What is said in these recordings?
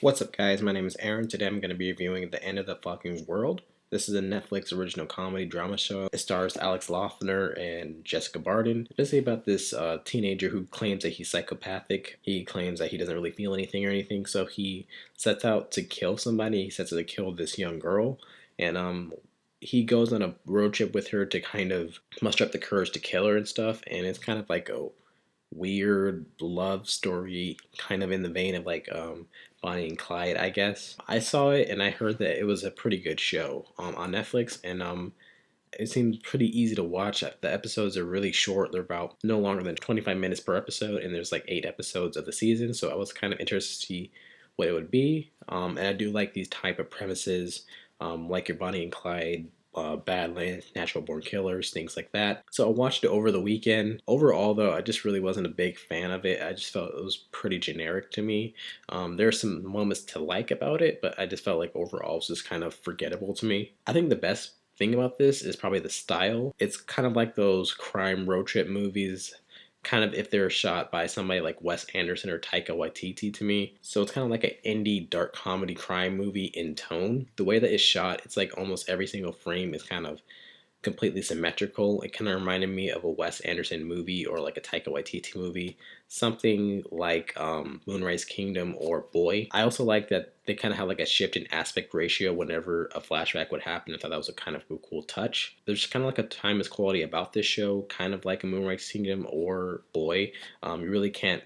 What's up, guys? My name is Aaron. Today I'm going to be reviewing The End of the Fucking World. This is a Netflix original comedy drama show. It stars Lawther and Jessica Barden. It's basically about this teenager who claims that he's psychopathic. He claims that he doesn't really feel anything or anything, so he sets out to kill somebody. He sets out to kill this young girl, and he goes on a road trip with her to kind of muster up the courage to kill her and stuff. And it's kind of like a weird love story, kind of in the vein of like Bonnie and Clyde, I guess. I saw it and I heard that it was a pretty good show on Netflix, and it seemed pretty easy to watch. The episodes are really short. They're about no longer than 25 minutes per episode, and there's like 8 episodes of the season, so I was kind of interested to see what it would be. And I do like these type of premises, like your Bonnie and Clyde, Badlands, Natural Born Killers, things like that. So I watched it over the weekend. Overall, though, I just really wasn't a big fan of it. I just felt it was pretty generic to me. There are some moments to like about it, but I just felt like overall it was just kind of forgettable to me. I think the best thing about this is probably the style. It's kind of like those crime road trip movies, kind of if they were shot by somebody like Wes Anderson or Taika Waititi to me. So it's kind of like an indie dark comedy crime movie in tone. The way that it's shot, it's like almost every single frame is kind of completely symmetrical. It kind of reminded me of a Wes Anderson movie or like a Taika Waititi movie, something like Moonrise Kingdom or Boy. I also like that they kind of have like a shift in aspect ratio whenever a flashback would happen. I thought that was a kind of a cool touch. There's kind of like a timeless quality about this show, kind of like a Moonrise Kingdom or Boy. You really can't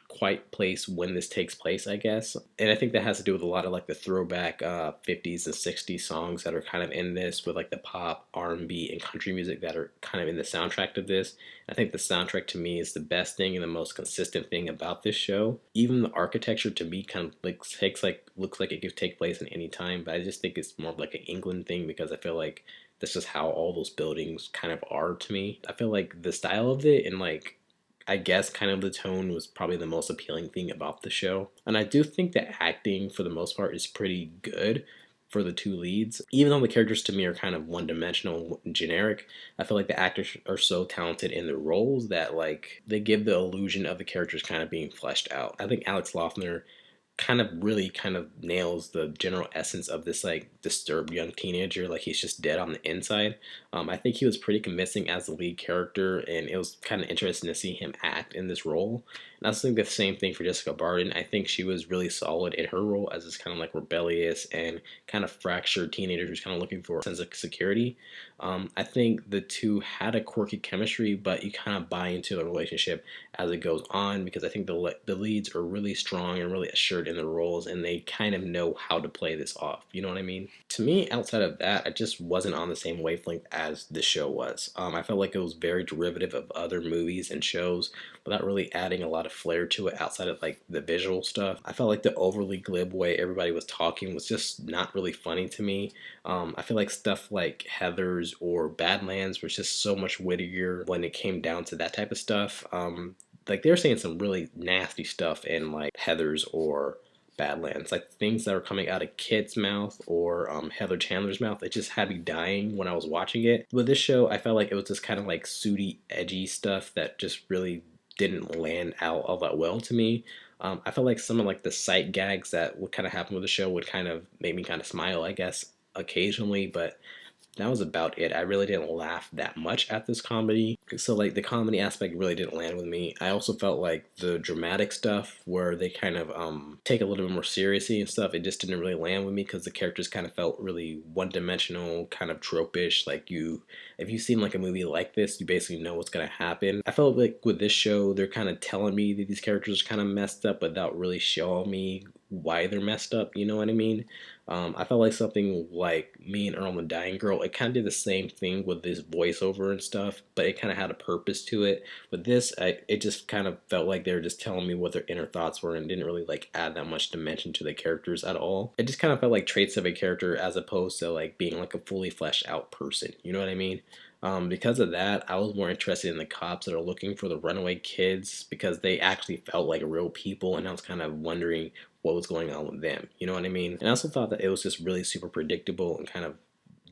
quite place when this takes place, I guess. And I think that has to do with a lot of like the throwback 50s and 60s songs that are kind of in this, with like the pop, R&B, and country music that are kind of in the soundtrack of this. I think the soundtrack to me is the best thing and the most consistent thing about this show. Even the architecture to me kind of like looks like it could take place in any time, but I just think it's more of like an England thing because I feel like this is how all those buildings kind of are to me. I feel like the style of it and like I guess kind of the tone was probably the most appealing thing about the show. And I do think the acting for the most part is pretty good for the two leads. Even though the characters to me are kind of one-dimensional and generic, I feel like the actors are so talented in their roles that like they give the illusion of the characters kind of being fleshed out. I think Lawther kind of really kind of nails the general essence of this like disturbed young teenager. Like he's just dead on the inside. I think he was pretty convincing as the lead character, and it was kind of interesting to see him act in this role. And I also think the same thing for Jessica Barden. I think she was really solid in her role as this kind of like rebellious and kind of fractured teenager who's kind of looking for a sense of security. I think the two had a quirky chemistry, but you kind of buy into the relationship as it goes on because I think the leads are really strong and really assured in their roles, and they kind of know how to play this off. You know what I mean? To me, outside of that, I just wasn't on the same wavelength as this show was. I felt like it was very derivative of other movies and shows without really adding a lot of flair to it outside of like the visual stuff. I felt like the overly glib way everybody was talking was just not really funny to me. I feel like stuff like Heathers or Badlands was just so much wittier when it came down to that type of stuff. Like they were saying some really nasty stuff in like Heathers or Badlands, like things that were coming out of Kit's mouth or Heather Chandler's mouth. It just had me dying when I was watching it. With this show, I felt like it was just kind of like sooty, edgy stuff that just really didn't land out all that well to me. I felt like some of like the sight gags that would kind of happen with the show would kind of make me kind of smile, I guess, occasionally, but that was about it. I really didn't laugh that much at this comedy. So like the comedy aspect really didn't land with me. I also felt like the dramatic stuff where they kind of take a little bit more seriously and stuff, it just didn't really land with me because the characters kind of felt really one-dimensional, kind of tropish. Like if you've seen like a movie like this, you basically know what's gonna happen. I felt like with this show, they're kind of telling me that these characters are kind of messed up without really showing me why they're messed up. You know what I mean? I felt like something like Me and Earl and the Dying Girl, it kind of did the same thing with this voiceover and stuff, but it kind of had a purpose to it. With this, it just kind of felt like they were just telling me what their inner thoughts were and didn't really like add that much dimension to the characters at all. It just kind of felt like traits of a character as opposed to like being like a fully fleshed out person. You know what I mean? Because of that, I was more interested in the cops that are looking for the runaway kids because they actually felt like real people, and I was kind of wondering what was going on with them. You know what I mean? And I also thought that it was just really super predictable and kind of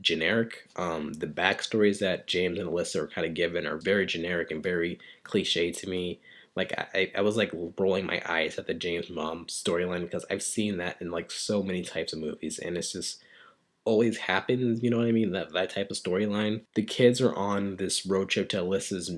generic. The backstories that James and Alyssa are kind of given are very generic and very cliche to me. Like I was like rolling my eyes at the James mom storyline because I've seen that in like so many types of movies, and it's just always happens, you know what I mean? That type of storyline. The kids are on this road trip to Alyssa's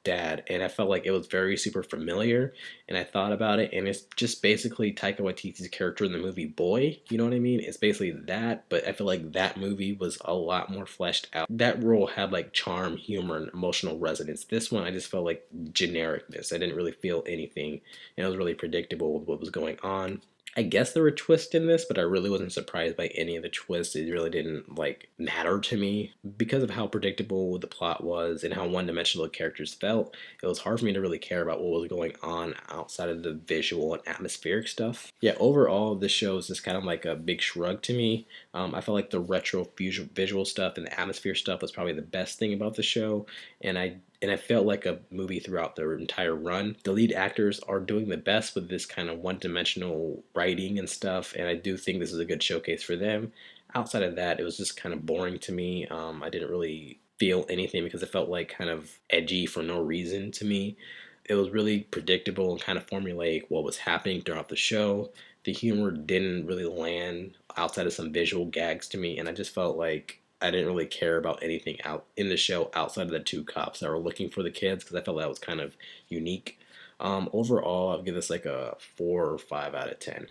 dad, and I felt like it was very super familiar. And I thought about it, and it's just basically Taika Waititi's character in the movie Boy. You know what I mean? It's basically that, but I feel like that movie was a lot more fleshed out. That role had like charm, humor, and emotional resonance. This one, I just felt like genericness. I didn't really feel anything, and it was really predictable with what was going on. I guess there were twists in this, but I really wasn't surprised by any of the twists. It really didn't like matter to me because of how predictable the plot was and how one-dimensional the characters felt. It was hard for me to really care about what was going on outside of the visual and atmospheric stuff. Yeah, overall, this show is just kind of like a big shrug to me. I felt like the retro visual stuff and the atmosphere stuff was probably the best thing about the show, and I felt like a movie throughout the entire run. The lead actors are doing the best with this kind of one-dimensional writing and stuff, and I do think this is a good showcase for them. Outside of that, it was just kind of boring to me. I didn't really feel anything because it felt like kind of edgy for no reason to me. It was really predictable and kind of formulaic what was happening throughout the show. The humor didn't really land outside of some visual gags to me, and I just felt like I didn't really care about anything out in the show outside of the two cops that were looking for the kids because I felt that was kind of unique. Overall, I'll give this like a 4 or 5 out of 10.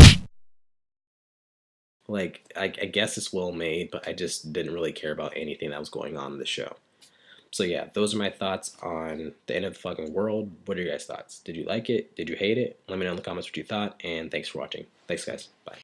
Like, I guess it's well made, but I just didn't really care about anything that was going on in the show. So yeah, those are my thoughts on the end of the fucking world. What are your guys' thoughts? Did you like it? Did you hate it? Let me know in the comments what you thought, and thanks for watching. Thanks, guys. Bye.